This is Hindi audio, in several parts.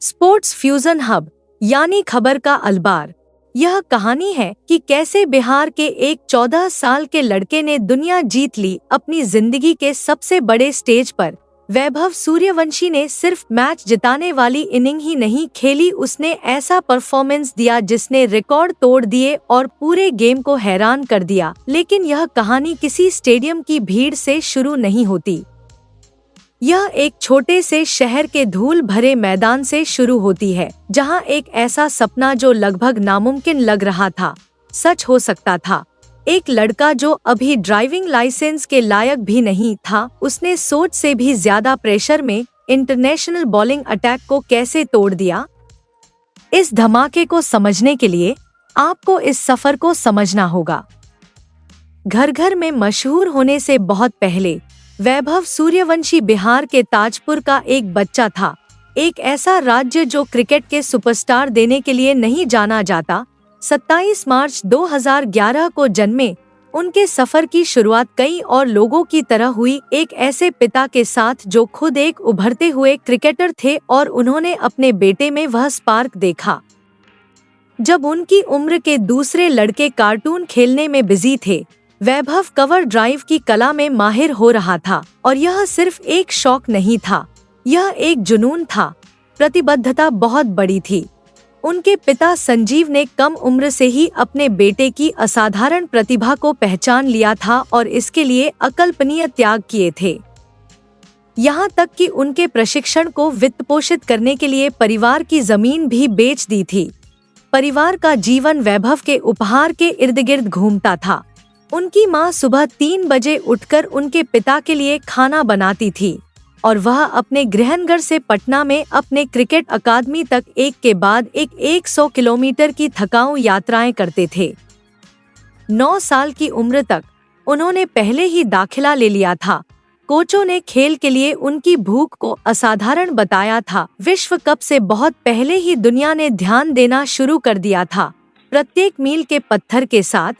स्पोर्ट्स फ्यूजन हब यानी खबर का अलबार। यह कहानी है कि कैसे बिहार के एक 14 साल के लड़के ने दुनिया जीत ली अपनी जिंदगी के सबसे बड़े स्टेज पर। वैभव सूर्यवंशी ने सिर्फ मैच जिताने वाली इनिंग ही नहीं खेली, उसने ऐसा परफॉर्मेंस दिया जिसने रिकॉर्ड तोड़ दिए और पूरे गेम को हैरान कर दिया। लेकिन यह कहानी किसी स्टेडियम की भीड़ से शुरू नहीं होती। यह एक छोटे से शहर के धूल भरे मैदान से शुरू होती है, जहां एक ऐसा सपना जो लगभग नामुमकिन लग रहा था, सच हो सकता था। एक लड़का जो अभी ड्राइविंग लाइसेंस के लायक भी नहीं था, उसने सोच से भी ज्यादा प्रेशर में इंटरनेशनल बॉलिंग अटैक को कैसे तोड़ दिया। इस धमाके को समझने के लिए आपको इस सफर को समझना होगा। घर घर में मशहूर होने से बहुत पहले वैभव सूर्यवंशी बिहार के ताजपुर का एक बच्चा था। एक ऐसा राज्य जो क्रिकेट के सुपरस्टार देने के लिए नहीं जाना जाता। 27 मार्च 2011 को जन्मे उनके सफर की शुरुआत कई और लोगों की तरह हुई, एक ऐसे पिता के साथ जो खुद एक उभरते हुए क्रिकेटर थे और उन्होंने अपने बेटे में वह स्पार्क देखा। जब उनकी उम्र के दूसरे लड़के कार्टून खेलने में बिजी थे, वैभव कवर ड्राइव की कला में माहिर हो रहा था। और यह सिर्फ एक शौक नहीं था, यह एक जुनून था। प्रतिबद्धता बहुत बड़ी थी। उनके पिता संजीव ने कम उम्र से ही अपने बेटे की असाधारण प्रतिभा को पहचान लिया था और इसके लिए अकल्पनीय त्याग किए थे। यहाँ तक कि उनके प्रशिक्षण को वित्तपोषित करने के लिए परिवार की जमीन भी बेच दी थी। परिवार का जीवन वैभव के उपहार के इर्द गिर्द घूमता था। उनकी माँ सुबह 3 बजे उठकर उनके पिता के लिए खाना बनाती थी और वह अपने गृहनगर से पटना में अपने क्रिकेट अकादमी तक एक के बाद एक 100 किलोमीटर की थकाऊ यात्राएं करते थे। 9 साल की उम्र तक उन्होंने पहले ही दाखिला ले लिया था। कोचों ने खेल के लिए उनकी भूख को असाधारण बताया था। विश्व कप से बहुत पहले ही दुनिया ने ध्यान देना शुरू कर दिया था। प्रत्येक मील के पत्थर के साथ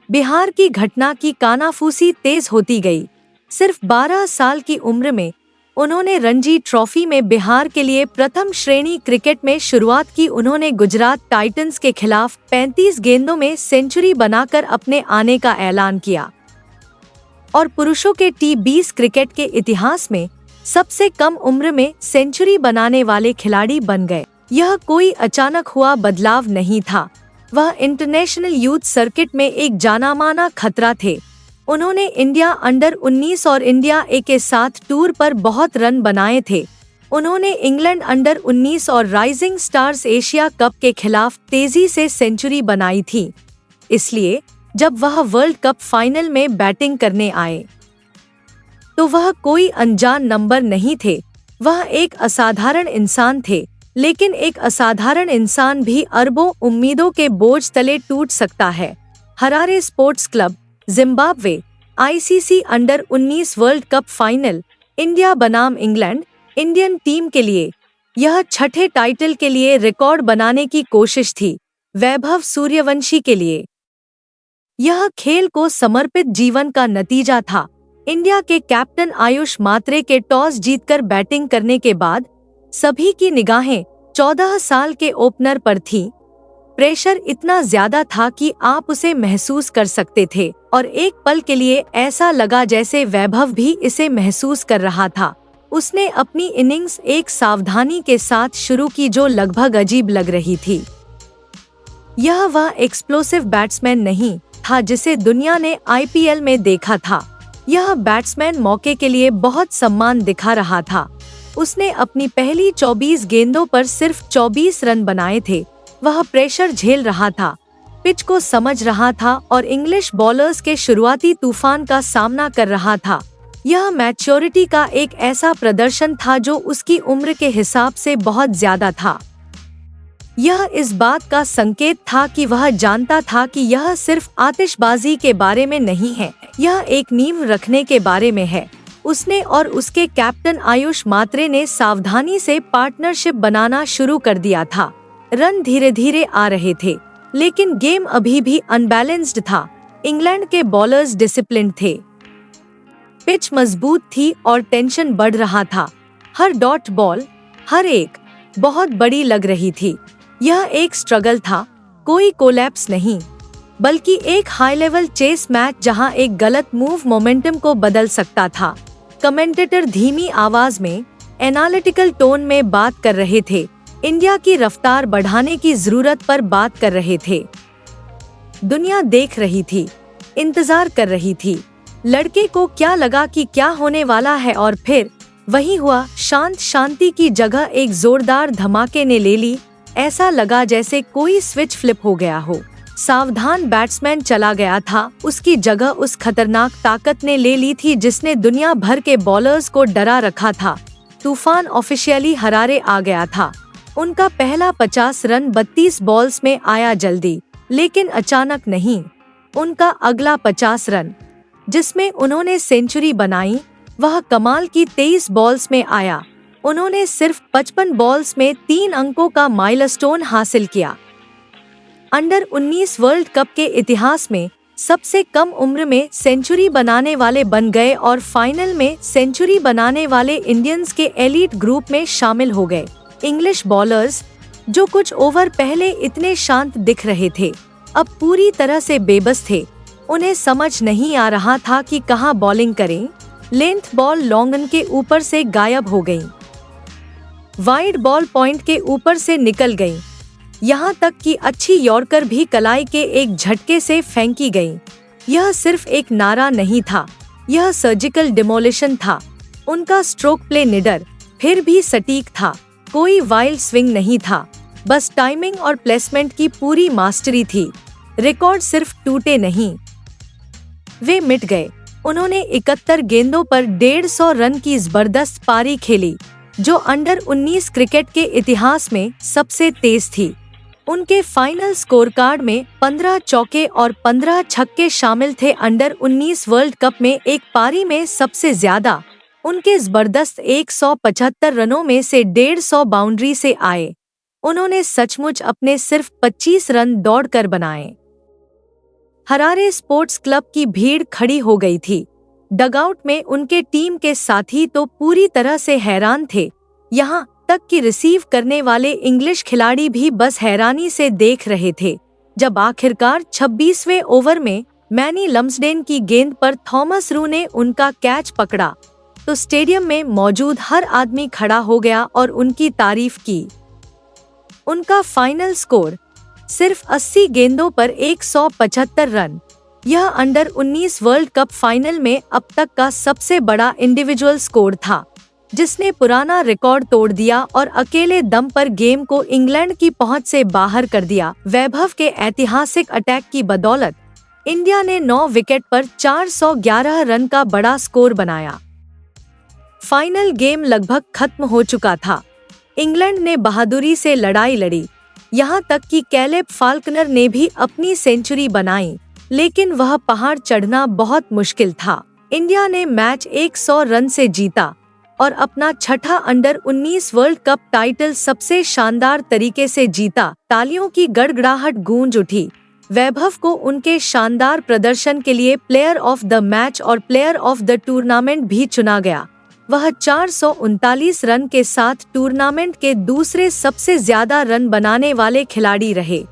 बिहार की घटना की कानाफूसी तेज होती गई। सिर्फ 12 साल की उम्र में उन्होंने रणजी ट्रॉफी में बिहार के लिए प्रथम श्रेणी क्रिकेट में शुरुआत की। उन्होंने गुजरात टाइटंस के खिलाफ 35 गेंदों में सेंचुरी बनाकर अपने आने का ऐलान किया और पुरुषों के T20 क्रिकेट के इतिहास में सबसे कम उम्र में सेंचुरी बनाने वाले खिलाड़ी बन गए। यह कोई अचानक हुआ बदलाव नहीं था, वह इंटरनेशनल यूथ सर्किट में एक जानामाना खतरा थे। उन्होंने इंडिया अंडर 19 और इंडिया ए के साथ टूर पर बहुत रन बनाए थे। उन्होंने इंग्लैंड अंडर 19 और राइजिंग स्टार्स एशिया कप के खिलाफ तेजी से सेंचुरी बनाई थी। इसलिए जब वह वर्ल्ड कप फाइनल में बैटिंग करने आए तो वह कोई अनजान नंबर नहीं थे। वह एक असाधारण इंसान थे, लेकिन एक असाधारण इंसान भी अरबों उम्मीदों के बोझ तले टूट सकता है। Harare sports club, Zimbabwe, ICC under 19 world cup final, India बनाम इंग्लैंड इंडियन टीम के लिए यह छठे टाइटल के लिए रिकॉर्ड बनाने की कोशिश थी। वैभव सूर्यवंशी के लिए यह खेल को समर्पित जीवन का नतीजा था। इंडिया के कैप्टन आयुष मात्रे के टॉस जीतकर बैटिंग करने के बाद सभी की निगाहें 14 साल के ओपनर पर थीं। प्रेशर इतना ज्यादा था कि आप उसे महसूस कर सकते थे और एक पल के लिए ऐसा लगा जैसे वैभव भी इसे महसूस कर रहा था। उसने अपनी इनिंग्स एक सावधानी के साथ शुरू की जो लगभग अजीब लग रही थी। यह वह एक्सप्लोसिव बैट्समैन नहीं था जिसे दुनिया ने IPL में देखा था। यह बैट्समैन मौके के लिए बहुत सम्मान दिखा रहा था। उसने अपनी पहली 24 गेंदों पर सिर्फ 24 रन बनाए थे। वह प्रेशर झेल रहा था, पिच को समझ रहा था और इंग्लिश बॉलर्स के शुरुआती तूफान का सामना कर रहा था। यह मैच्योरिटी का एक ऐसा प्रदर्शन था जो उसकी उम्र के हिसाब से बहुत ज्यादा था। यह इस बात का संकेत था कि वह जानता था कि यह सिर्फ आतिशबाजी के बारे में नहीं है, यह एक नींव रखने के बारे में है। उसने और उसके कैप्टन आयुष मात्रे ने सावधानी से पार्टनरशिप बनाना शुरू कर दिया था। रन धीरे धीरे आ रहे थे, लेकिन गेम अभी भी अनबैलेंस्ड था। इंग्लैंड के बॉलर्स डिसिप्लिन्ड थे, पिच मजबूत थी और टेंशन बढ़ रहा था। हर डॉट बॉल, हर एक बहुत बड़ी लग रही थी। यह एक स्ट्रगल था, कोई कोलैप्स नहीं, बल्कि एक हाई लेवल चेस मैच जहां एक गलत मूव मोमेंटम को बदल सकता था। कमेंटेटर धीमी आवाज में, एनालिटिकल टोन में बात कर रहे थे, इंडिया की रफ्तार बढ़ाने की जरूरत पर बात कर रहे थे। दुनिया देख रही थी, इंतजार कर रही थी। लड़के को क्या लगा कि क्या होने वाला है, और फिर वही हुआ। शांति की जगह एक जोरदार धमाके ने ले ली। ऐसा लगा जैसे कोई स्विच फ्लिप हो गया हो। सावधान बैट्समैन चला गया था, उसकी जगह उस खतरनाक ताकत ने ले ली थी जिसने दुनिया भर के बॉलर्स को डरा रखा था। तूफान ऑफिशियली हरारे आ गया था। उनका पहला 50 रन 32 बॉल्स में आया जल्दी, लेकिन अचानक नहीं। उनका अगला 50 रन, जिसमें उन्होंने सेंचुरी बनाई, वह कमाल की 23 बॉल्स में आया। उन्होंने सिर्फ 55 बॉल्स में 3 अंकों का माइलस्टोन हासिल किया। अंडर 19 वर्ल्ड कप के इतिहास में सबसे कम उम्र में सेंचुरी बनाने वाले बन गए और फाइनल में सेंचुरी बनाने वाले इंडियंस के एलीट ग्रुप में शामिल हो गए। इंग्लिश बॉलर्स, जो कुछ ओवर पहले इतने शांत दिख रहे थे, अब पूरी तरह से बेबस थे। उन्हें समझ नहीं आ रहा था कि कहां बॉलिंग करें। लेंथ बॉल लॉन्गन के ऊपर से गायब हो गई, वाइड बॉल पॉइंट के ऊपर से निकल गई, यहाँ तक कि अच्छी यॉर्कर भी कलाई के एक झटके से फेंकी गई। यह सिर्फ एक नारा नहीं था, यह सर्जिकल डिमोलिशन था। उनका स्ट्रोक प्ले निडर, फिर भी सटीक था। कोई वाइल्ड स्विंग नहीं था, बस टाइमिंग और प्लेसमेंट की पूरी मास्टरी थी। रिकॉर्ड सिर्फ टूटे नहीं, वे मिट गए। उन्होंने 71 गेंदों पर 150 रन की जबरदस्त पारी खेली, जो अंडर 19 क्रिकेट के इतिहास में सबसे तेज थी। उनके फाइनल स्कोर कार्ड में 15 चौके और 15 छक्के शामिल थे। अंडर 19 वर्ल्ड कप में एक पारी में सबसे ज्यादा उनके जबरदस्त 175 रनों में से 150 बाउंड्री से आए। उन्होंने सचमुच अपने सिर्फ 25 रन दौड़कर बनाए। हरारे स्पोर्ट्स क्लब की भीड़ खड़ी हो गई थी। डगआउट में उनके टीम के साथी तो पूरी तरह से हैरान थे, यहाँ तक कि रिसीव करने वाले इंग्लिश खिलाड़ी भी बस हैरानी से देख रहे थे। जब आखिरकार 26वें ओवर में मैनी लम्सडेन की गेंद पर थॉमस रू ने उनका कैच पकड़ा, तो स्टेडियम में मौजूद हर आदमी खड़ा हो गया और उनकी तारीफ की। उनका फाइनल स्कोर सिर्फ 80 गेंदों पर 175 रन। यह अंडर 19 वर्ल्ड कप फाइनल में अब तक का सबसे बड़ा इंडिविजुअल स्कोर था, जिसने पुराना रिकॉर्ड तोड़ दिया और अकेले दम पर गेम को इंग्लैंड की पहुंच से बाहर कर दिया। वैभव के ऐतिहासिक अटैक की बदौलत इंडिया ने 9 विकेट पर 411 रन का बड़ा स्कोर बनाया। फाइनल गेम लगभग खत्म हो चुका था। इंग्लैंड ने बहादुरी से लड़ाई लड़ी, यहाँ तक कि कैलेब फाल्कनर ने भी अपनी सेंचुरी बनाई, लेकिन वह पहाड़ चढ़ना बहुत मुश्किल था। इंडिया ने मैच 100 रन से जीता और अपना छठा अंडर 19 वर्ल्ड कप टाइटल सबसे शानदार तरीके से जीता। तालियों की गड़गड़ाहट गूंज उठी। वैभव को उनके शानदार प्रदर्शन के लिए प्लेयर ऑफ द मैच और प्लेयर ऑफ द टूर्नामेंट भी चुना गया। वह 439 रन के साथ टूर्नामेंट के दूसरे सबसे ज्यादा रन बनाने वाले खिलाड़ी रहे।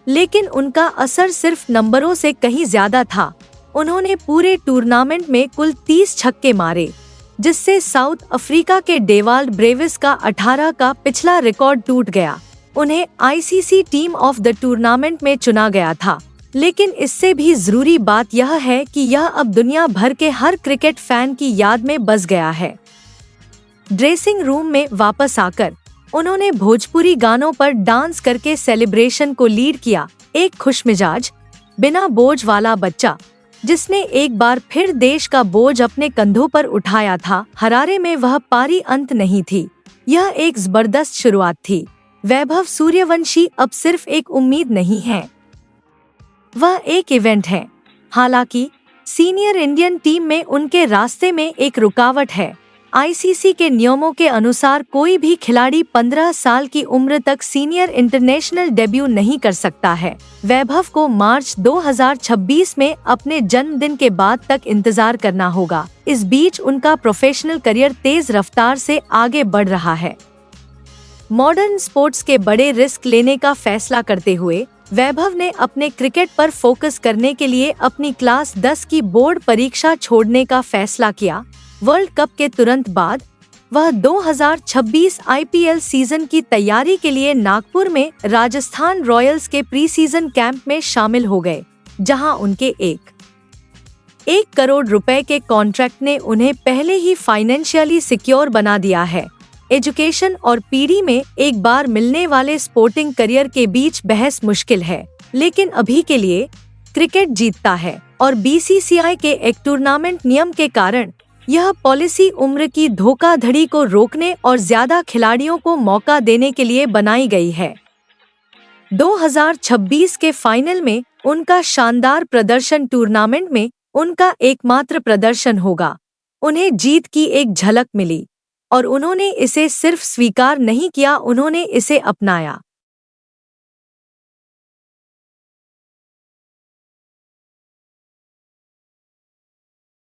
लेकिन उनका असर सिर्फ नंबरों से कहीं ज्यादा था। उन्होंने पूरे टूर्नामेंट में कुल 30 छक्के मारे, जिससे साउथ अफ्रीका के डेवाल्ड ब्रेविस का 18 का पिछला रिकॉर्ड टूट गया। उन्हें ICC team of the tournament में चुना गया था। लेकिन इससे भी जरूरी बात यह है कि यह अब दुनिया भर के हर क्रिकेट फैन की याद में बस गया है। ड्रेसिंग रूम में वापस आकर उन्होंने भोजपुरी गानों पर डांस करके सेलिब्रेशन को लीड किया। एक खुशमिजाज, बिना बोझ वाला बच्चा, जिसने एक बार फिर देश का बोझ अपने कंधों पर उठाया था। हरारे में वह पारी अंत नहीं थी, यह एक जबरदस्त शुरुआत थी। वैभव सूर्यवंशी अब सिर्फ एक उम्मीद नहीं है, वह एक इवेंट है। हालांकि सीनियर इंडियन टीम में उनके रास्ते में एक रुकावट है। आईसीसी के नियमों के अनुसार कोई भी खिलाड़ी 15 साल की उम्र तक सीनियर इंटरनेशनल डेब्यू नहीं कर सकता है। वैभव को मार्च 2026 में अपने जन्मदिन के बाद तक इंतजार करना होगा। इस बीच उनका प्रोफेशनल करियर तेज रफ्तार से आगे बढ़ रहा है। मॉडर्न स्पोर्ट्स के बड़े रिस्क लेने का फैसला करते हुए वैभव ने अपने क्रिकेट पर फोकस करने के लिए अपनी क्लास 10 की बोर्ड परीक्षा छोड़ने का फैसला किया। वर्ल्ड कप के तुरंत बाद वह 2026 आईपीएल सीजन की तैयारी के लिए नागपुर में राजस्थान रॉयल्स के प्री सीजन कैंप में शामिल हो गए, जहां उनके 1 करोड़ रुपए के कॉन्ट्रैक्ट ने उन्हें पहले ही फाइनेंशियली सिक्योर बना दिया है। एजुकेशन और पीढ़ी में एक बार मिलने वाले स्पोर्टिंग करियर के बीच बहस मुश्किल है, लेकिन अभी के लिए क्रिकेट जीतता है और बीसीसीआई के एक टूर्नामेंट नियम के कारण यह पॉलिसी उम्र की धोखाधड़ी को रोकने और ज्यादा खिलाड़ियों को मौका देने के लिए बनाई गई है। 2026 के फाइनल में उनका शानदार प्रदर्शन टूर्नामेंट में उनका एकमात्र प्रदर्शन होगा। उन्हें जीत की एक झलक मिली और उन्होंने इसे सिर्फ स्वीकार नहीं किया, उन्होंने इसे अपनाया।